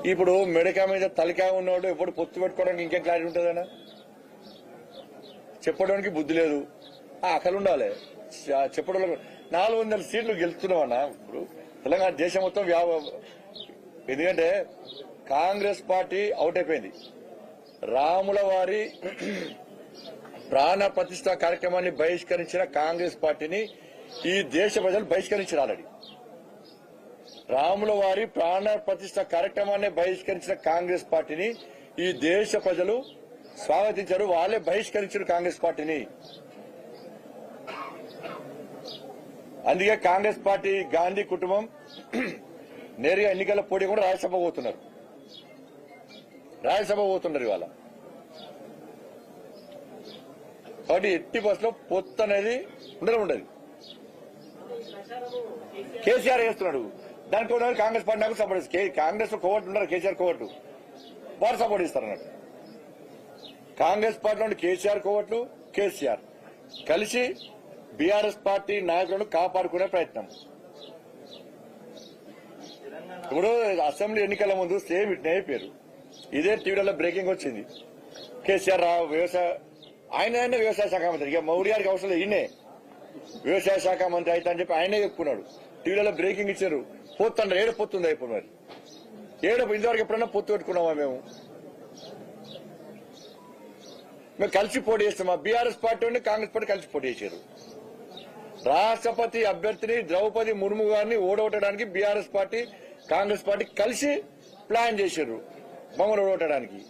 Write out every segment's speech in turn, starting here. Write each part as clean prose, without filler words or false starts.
ఇప్పుడు మెడకాయ మీద తలకాయ ఉన్నవాడు ఎప్పుడు పొత్తు పెట్టుకోవడానికి ఇంకేం క్లారిటీ ఉంటుందన్నా చెప్పడానికి బుద్ధి లేదు అక్కలు ఉండాలి చెప్పడం 400 సీట్లు గెలుస్తున్నామన్నా ఇప్పుడు తెలంగాణ దేశం మొత్తం ఎందుకంటే కాంగ్రెస్ పార్టీ అవుట్ అయిపోయింది రాముల వారి ప్రాణ ప్రతిష్ఠ కార్యక్రమాన్ని బహిష్కరించిన కాంగ్రెస్ పార్టీని ఈ దేశ ప్రజలు బహిష్కరించారు ఆల్రెడీ రాముల వారి ప్రాణ ప్రతిష్ఠ కార్యక్రమాన్ని బహిష్కరించిన కాంగ్రెస్ పార్టీని ఈ దేశ ప్రజలు స్వాగతించారు వాళ్ళే బహిష్కరించారు కాంగ్రెస్ పార్టీని అందుకే కాంగ్రెస్ పార్టీ గాంధీ కుటుంబం నేరుగా ఎన్నికల పోటీ కూడా రాజ్యసభ పోతున్నారు ఇవాళ కాబట్టి ఎట్టి బస్సులో పొత్తు అనేది ఉండదు కేసీఆర్ చేస్తున్నాడు దానికి కూడా కాంగ్రెస్ పార్టీ నాకు సపోర్ట్ ఇస్తారు కాంగ్రెస్ కోవట్టు ఉన్నారు కేసీఆర్ కోవట్టు వారు సపోర్ట్ ఇస్తారు అన్నట్టు కాంగ్రెస్ పార్టీలో కేసీఆర్ కోవట్లు కేసీఆర్ కలిసి బీఆర్ఎస్ పార్టీ నాయకులను కాపాడుకునే ప్రయత్నం ఇప్పుడు అసెంబ్లీ ఎన్నికల ముందు సేమ్ ఇట్నే అయిపోయారు ఇదే టీవీలలో బ్రేకింగ్ వచ్చింది కేసీఆర్ ఆయన వ్యవసాయ శాఖ మంత్రి ఇక మౌర్య గారికి అవసరం లేదు ఈయనే వ్యవసాయ శాఖ మంత్రి అయితే అని చెప్పి ఆయనే చెప్పుకున్నాడు టీవీలలో బ్రేకింగ్ ఇచ్చారు పొత్తండ్రు ఏడ పొత్తుంది అయిపోయి మరి ఇంతవరకు ఎప్పుడైనా పొత్తు పెట్టుకున్నామా మేము కలిసి పోటీ చేస్తామా బీఆర్ఎస్ పార్టీ కాంగ్రెస్ పార్టీ కలిసి పోటీ చేశారు రాష్ట్రపతి అభ్యర్థిని ద్రౌపది ముర్ము గారిని ఓడగొట్టడానికి బీఆర్ఎస్ పార్టీ కాంగ్రెస్ పార్టీ కలిసి ప్లాన్ చేశారు మమ్మల్ని ఓడగొట్టడానికి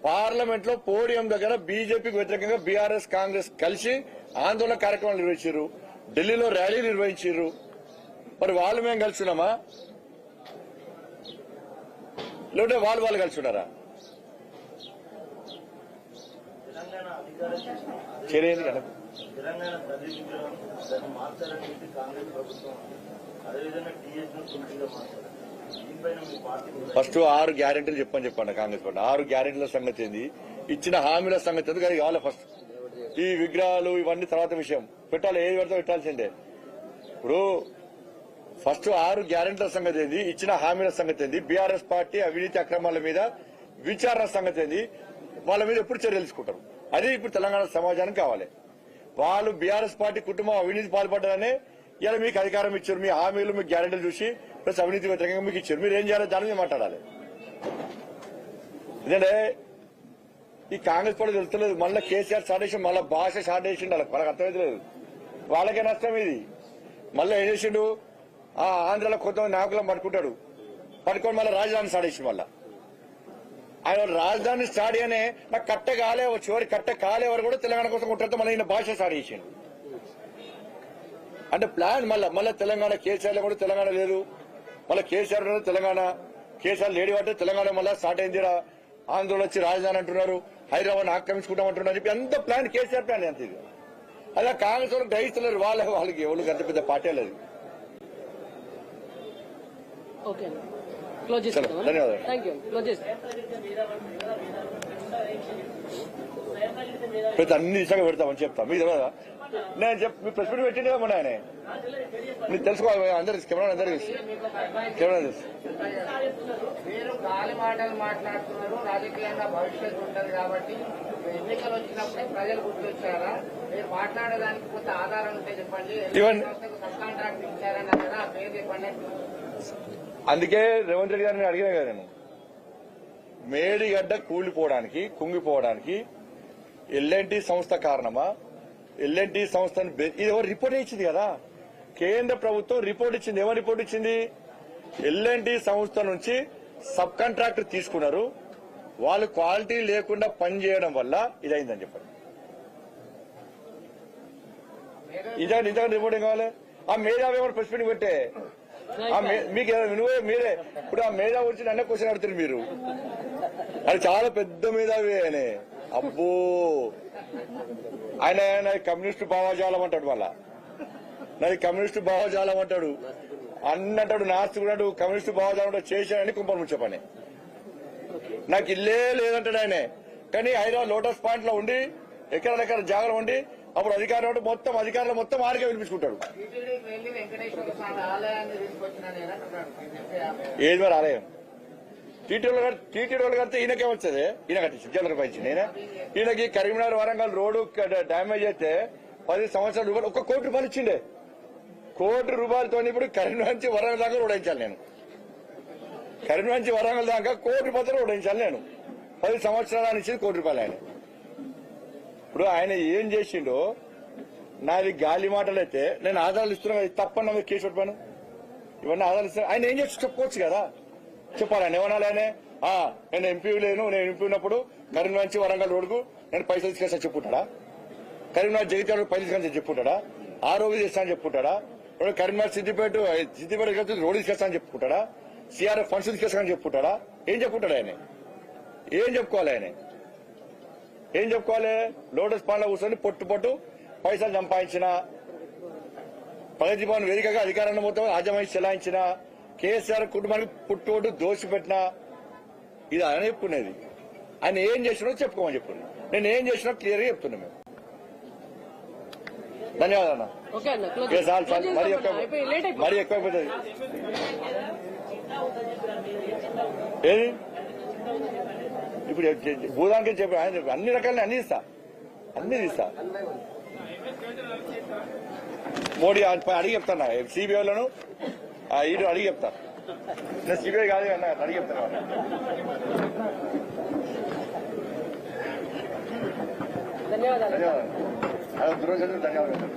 పార్లమెంట్ లో పోడియం దగ్గర బీజేపీకి వ్యతిరేకంగా బీఆర్ఎస్ కాంగ్రెస్ కలిసి ఆందోళన కార్యక్రమాలు నిర్వహించారు ఢిల్లీలో ర్యాలీ నిర్వహించారు మరి వాళ్ళు మేము కలిసి ఉన్నామా లేదంటే వాళ్ళు కలిసి ఉన్నారా చేరేది కదా తెలంగాణ ప్రతి విగ్రహం దాన్ని మార్చాలని చెప్పి కాంగ్రెస్ ప్రభుత్వం అదేవిధంగా టీఎస్ ను మార్చారు దీనిపైన మీ పార్టీ ఫస్ట్ 6 గ్యారెంటీలు చెప్పండి కాంగ్రెస్ పార్టీ 6 గ్యారెంటీల సంగతి ఏంది ఇచ్చిన హామీల సంగతి ఎందుకు అది కావాలి ఫస్ట్ ఈ విగ్రహాలు ఇవన్నీ తర్వాత విషయం పెట్టాలి ఏది పెడతా పెట్టాల్సిందే ఇప్పుడు ఫస్ట్ 6 గ్యారెంటీల సంగతి ఏంది ఇచ్చిన హామీల సంగతి ఏంది బీఆర్ఎస్ పార్టీ అవినీతి అక్రమాల మీద విచారణ సంగతి ఏంది వాళ్ళ మీద ఎప్పుడు చర్యలు తీసుకుంటారు అది ఇప్పుడు తెలంగాణ సమాజానికి కావాలి వాళ్ళు బీఆర్ఎస్ పార్టీ కుటుంబం అవినీతి పాల్పడ్డారనే ఇలా మీకు అధికారం ఇచ్చారు మీ హామీలు మీకు గ్యారెంటీలు చూసి ప్లస్ అవినీతి వ్యతిరేకంగా మీకు ఇచ్చారు మీరు ఏం చేయాలి దాని మీద మాట్లాడాలి ఎందుకంటే ఈ కాంగ్రెస్ పార్టీ తెలుస్తలేదు మళ్ళీ కేసీఆర్ స్టార్ట్ చేసి మళ్ళీ భాష స్టార్ట్ చేసిండు వాళ్ళకి అర్థమైతలేదు వాళ్ళకే నష్టం ఇది మళ్ళీ ఏం చేసిండు ఆంధ్రాలో కొంతమంది నాయకులను పట్టుకొని మళ్ళీ రాజధాని స్టార్ట్ చేసిండు మళ్ళీ ఆయన రాజధాని స్టార్ట్ అనే నాకు కట్ట కాలే చివరి కట్ట కాలే వరకు కూడా తెలంగాణ కోసం కొట్టడంతో మళ్ళీ ఈయన భాష స్టార్ట్ చేసిండు అంటే ప్లాన్ మళ్ళీ తెలంగాణ కేసీఆర్ కూడా తెలంగాణ లేదు మళ్ళీ కేసీఆర్ తెలంగాణ కేసీఆర్ లేడీ వాటి తెలంగాణ మళ్ళీ స్టార్ట్ అయింది ఆందోళన వచ్చి రాజధాని అంటున్నారు హైదరాబాద్ ఆక్రమించుకుంటామంటున్నారు చెప్పి అంత ప్లాన్ కేసీఆర్ ప్లాన్ ఎంత ఇది అలా కాంగ్రెస్ వాళ్ళకి గ్రహిస్తున్నారు వాళ్ళకి ఎవరికి అంత పెద్ద పార్టీ లేదు ప్రతి అన్ని దిశగా పెడతామని చెప్తా మీకు తెలియదా నేను మీ ప్రెస్ మీట్ పెట్టిండే మన ఆయన మీకు తెలుసుకోవాలి అందరు కెమెరా అందరు కెమెరా తెలుసు మీరు గాలి మాటలు మాట్లాడుతున్నారు రాజకీయంగా భవిష్యత్తు ఉంటుంది కాబట్టి ఎన్నికలు వచ్చినప్పుడే ప్రజలు గుర్తొచ్చారా మీరు మాట్లాడడానికి కొంత ఆధారం ఉంటే చెప్పండి సబ్ కాంట్రాక్ట్ ఇచ్చారని కదా పేరు చెప్పండి అందుకే రేవంత్ రెడ్డి గారిని అడిగినా కదా నేను మేడిగడ్డ కూలిపోవడానికి కుంగిపోవడానికి ఎల్ఎన్టీ సంస్థ కారణమా ఎల్ఎన్టీ సంస్థను ఇది ఎవరు రిపోర్ట్ ఇచ్చింది కదా కేంద్ర ప్రభుత్వం రిపోర్ట్ ఇచ్చింది ఎవరు రిపోర్ట్ ఇచ్చింది ఎల్ఎన్టీ సంస్థ నుంచి సబ్ కాంట్రాక్టర్ తీసుకున్నారు వాళ్ళు క్వాలిటీ లేకుండా పనిచేయడం వల్ల ఇదైందని చెప్పండి ఇదే రిపోర్ట్ ఏం కావాలి ఆ మేధావి ఎవరు ప్రెస్ మీటింగ్ పెట్టే మీకు మీరే ఇప్పుడు ఆ మేధావి వచ్చి నన్నే క్వశ్చన్ అడుగుతారు మీరు అది చాలా పెద్ద మేధావి ఆయన అబ్బో ఆయన కమ్యూనిస్టు భావజాలం అంటాడు వాళ్ళ నాది కమ్యూనిస్టు భావజాలం అంటాడు అన్నంటాడు నాస్తికుడు కమ్యూనిస్టు భావజాలం చేశాడని కుంపలు ముంచే పని నాకు ఇల్లే లేదంటాడు ఆయన కానీ హైదరాబాద్ లోటస్ పాయింట్ లో ఉండి ఎక్కడెక్కడ జాగ్రత్త ఉండి అప్పుడు అధికారులు మొత్తం అధికారులు మొత్తం ఆడికే పిలిపించుకుంటాడు. టీటీడీకి వెళ్లి వెంకటేశ్వర స్వామి ఆలయాన్ని తీసుకొచ్చిన నేనంటున్నాడు. ఏది మరి ఆలయం టీటీడీ వాళ్ళు కడితే ఈయనకే వచ్చేది, ఈయన కట్టించి జనరల్ పైచి నేనే. ఈయనకి కరీంనగర్ వరంగల్ రోడ్డు డ్యామేజ్ అయితే 10 సంవత్సరాల రూపాయలు ₹1 కోటి ఇచ్చిండే. ₹1 కోటితో ఇప్పుడు కరీంనగర్ నుంచి వరంగల్ దాకా రోడ్ వేయించాలి నేను. కరీంనగర్ నుంచి వరంగల్ దాకా ₹1 కోటి రోడ్ వేయించాలి నేను. 10 సంవత్సరాలు ఇచ్చింది ₹1 కోటి ఆయన. ఇప్పుడు ఆయన ఏం చేసిండో నాది గాలి మాటలు అయితే నేను ఆధారాలు ఇస్తున్నా, తప్పన్న మీరు కేసు పెట్టాను, ఇవన్నీ ఆధారాలు ఇస్తున్నా. ఆయన ఏం చేసి చెప్పుకోవచ్చు కదా, చెప్పాలి. ఆయన ఏమనాలి? ఆయన నేను ఎంపీ లేను, నేను ఎంపీ ఉన్నప్పుడు కరీంనగర్ నుంచి వరంగల్ రోడ్డుకు నేను పైసలు తీసుకొస్తా చెప్పుకుంటాడా? కరీంనగర్ జగిత్యాల పైసలు తీసుకొని చెప్పుకుంటాడా? ఆ రోడ్డు చేస్తా అని చెప్పుకుంటాడా? కరీంనగర్ సిద్దిపేట రోడ్డు తీసుకొస్తా అని చెప్పుకుంటాడా? సిఆర్ఎఫ్ ఫండ్స్ తీసుకొస్తా అని చెప్పుకుంటాడా? ఏం చెప్పుకుంటాడు ఆయన? ఏం చెప్పుకోవాలి ఆయన? ఏం చెప్పుకోవాలి? లోటస్ పాండ్లో కూర్చొని పొట్టు పైసలు సంపాదించిన, ప్రగతి భవన్ వేదికగా అధికారాన్ని మొత్తం ఆజమాయి చెలాయించిన, కేసీఆర్ కుటుంబానికి పుట్టోడు దోషి పెట్టిన, ఇది ఆయన చెప్పుకునేది. ఆయన ఏం చేసినో చెప్పుకోమని చెప్పుకున్నా. నేను ఏం చేసినా క్లియర్ గా చెప్తున్నా. మేము ధన్యవాదాలు అన్న. చాలు మరీ ఎక్కువైపోతుంది. ఏది ఇప్పుడు భూదానికి చెప్పి అన్ని రకాలని అన్ని తీస్తా. మోడీ అడిగి చెప్తాను, సిబిఐలను ఇటు అడిగి చెప్తా. నేను సిబిఐ కాదు అన్న, అడిగి చెప్తాను. ధన్యవాదాలు. ధన్యవాదాలు.